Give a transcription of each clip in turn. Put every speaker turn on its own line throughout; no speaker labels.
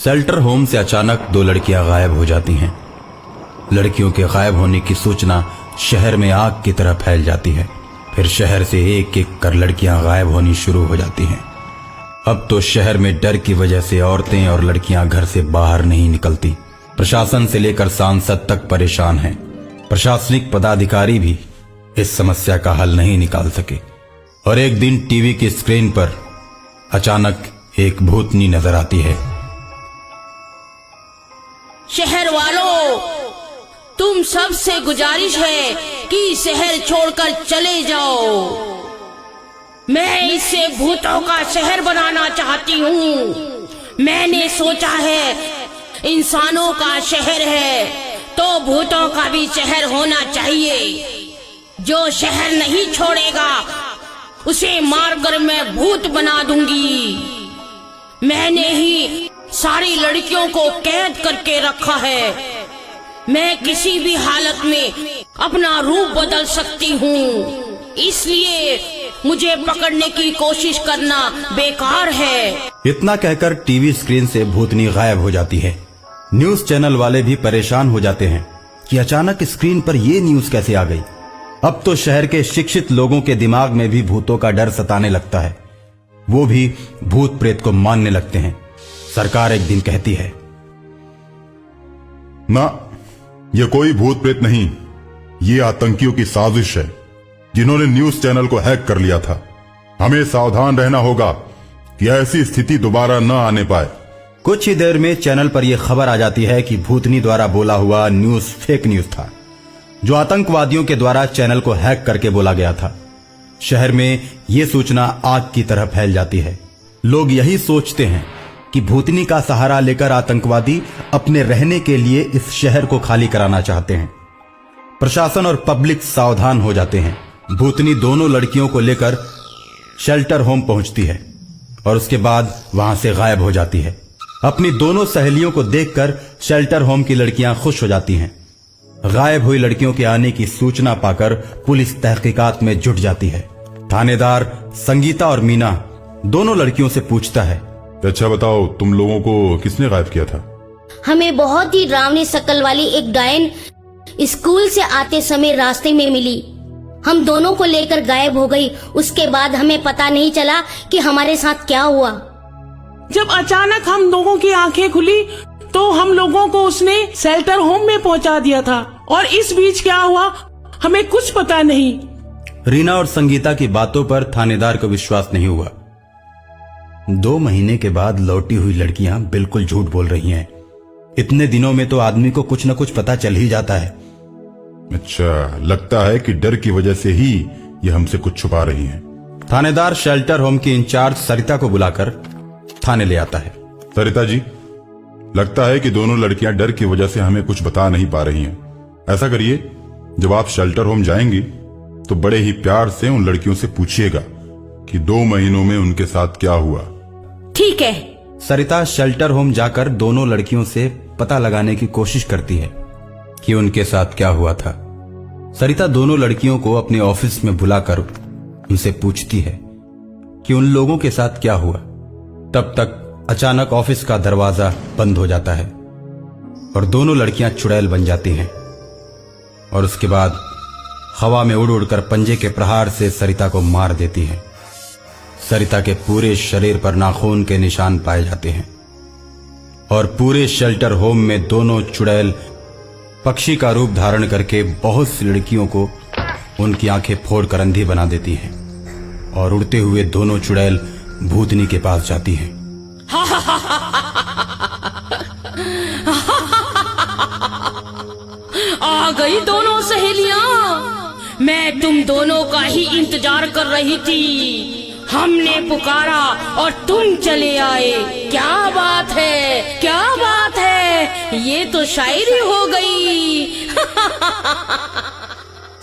Shelter home से अचानक दो लड़कियां गायब हो जाती हैं। लड़कियों के गायब होने की सूचना शहर में आग की तरह फैल जाती है। फिर शहर से एक एक कर लड़कियां गायब होनी शुरू हो जाती हैं। अब तो शहर में डर की वजह से औरतें और लड़कियां घर से बाहर नहीं निकलती। प्रशासन से लेकर सांसद तक परेशान हैं। प्रशासनिक पदाधिकारी भी इस समस्या का हल नहीं निकाल सके। और एक दिन टीवी की स्क्रीन पर अचानक एक भूतनी नजर आती है।
शहर वालों, तुम सबसे गुजारिश है कि शहर छोड़कर चले जाओ। मैं इसे भूतों का शहर बनाना चाहती हूँ। मैंने सोचा है इंसानों का शहर है तो भूतों का भी शहर होना चाहिए। जो शहर नहीं छोड़ेगा उसे मारकर मैं भूत बना दूंगी। मैंने ही सारी लड़कियों को कैद करके रखा है। मैं किसी भी हालत में अपना रूप बदल सकती हूँ, इसलिए मुझे पकड़ने की कोशिश करना बेकार है।
इतना कहकर टीवी स्क्रीन से भूतनी गायब हो जाती है। न्यूज चैनल वाले भी परेशान हो जाते हैं कि अचानक स्क्रीन पर ये न्यूज कैसे आ गई। अब तो शहर के शिक्षित लोगों के दिमाग में भी भूतों का डर सताने लगता है। वो भी भूत प्रेत को मानने लगते हैं। सरकार एक दिन कहती है,
ना, ये कोई भूत प्रेत नहीं, ये आतंकियों की साजिश है जिन्होंने न्यूज चैनल को हैक कर लिया था। हमें सावधान रहना होगा कि ऐसी स्थिति दोबारा न आने पाए।
कुछ ही देर में चैनल पर यह खबर आ जाती है कि भूतनी द्वारा बोला हुआ न्यूज फेक न्यूज था, जो आतंकवादियों के द्वारा चैनल को हैक करके बोला गया था। शहर में यह सूचना आग की तरह फैल जाती है। लोग यही सोचते हैं कि भूतनी का सहारा लेकर आतंकवादी अपने रहने के लिए इस शहर को खाली कराना चाहते हैं। प्रशासन और पब्लिक सावधान हो जाते हैं। भूतनी दोनों लड़कियों को लेकर शेल्टर होम पहुंचती है और उसके बाद वहां से गायब हो जाती है। अपनी दोनों सहेलियों को देखकर शेल्टर होम की लड़कियां खुश हो जाती हैं। गायब हुई लड़कियों के आने की सूचना पाकर पुलिस तहकीकात में जुट जाती है। थानेदार संगीता और मीना दोनों लड़कियों से पूछता है,
अच्छा बताओ, तुम लोगों को किसने गायब किया था?
हमें बहुत ही डरावनी शक्ल वाली एक डायन स्कूल से आते समय रास्ते में मिली। हम दोनों को लेकर गायब हो गई। उसके बाद हमें पता नहीं चला कि हमारे साथ क्या हुआ।
जब अचानक हम लोगों की आंखें खुली तो हम लोगों को उसने शेल्टर होम में पहुंचा दिया था, और इस बीच क्या हुआ हमें कुछ पता नहीं।
रीना और संगीता की बातों पर थानेदार को विश्वास नहीं हुआ। 2 महीने के बाद लौटी हुई लड़कियां बिल्कुल झूठ बोल रही हैं। इतने दिनों में तो आदमी को कुछ न कुछ पता चल ही जाता है।
अच्छा, लगता है कि डर की वजह से ही ये हमसे कुछ छुपा रही हैं।
थानेदार शेल्टर होम की इंचार्ज सरिता को बुलाकर थाने ले आता है।
सरिता जी, लगता है कि दोनों लड़कियां डर की वजह से हमें कुछ बता नहीं पा रही हैं। ऐसा करिए, जब आप शेल्टर होम जाएंगी तो बड़े ही प्यार से उन लड़कियों से पूछिएगा कि 2 महीनों में उनके साथ क्या हुआ।
ठीक है।
सरिता शेल्टर होम जाकर दोनों लड़कियों से पता लगाने की कोशिश करती है कि उनके साथ क्या हुआ था। सरिता दोनों लड़कियों को अपने ऑफिस में बुलाकर उनसे पूछती है कि उन लोगों के साथ क्या हुआ। तब तक अचानक ऑफिस का दरवाजा बंद हो जाता है और दोनों लड़कियां चुड़ैल बन जाती हैं और उसके बाद हवा में उड़ उड़कर पंजे के प्रहार से सरिता को मार देती हैं। सरिता के पूरे शरीर पर नाखून के निशान पाए जाते हैं और पूरे शेल्टर होम में दोनों चुड़ैल पक्षी का रूप धारण करके बहुत सी लड़कियों को उनकी आंखें फोड़कर अंधी बना देती हैं और उड़ते हुए दोनों चुड़ैल भूतनी के पास जाती हैं।
आ गई दोनों सहेलियां। मैं तुम दोनों का ही इंतजार कर रही थी। हमने पुकारा और तुम चले आए। क्या बात है, क्या बात है, ये तो शायरी हो गई।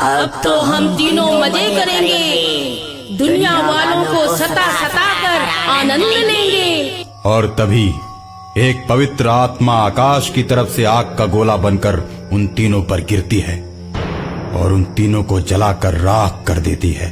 अब तो हम तीनों मजे करेंगे, दुनिया वालों को सता सता कर आनंद लेंगे।
और तभी एक पवित्र आत्मा आकाश की तरफ से आग का गोला बनकर उन तीनों पर गिरती है और उन तीनों को जलाकर राख कर देती है।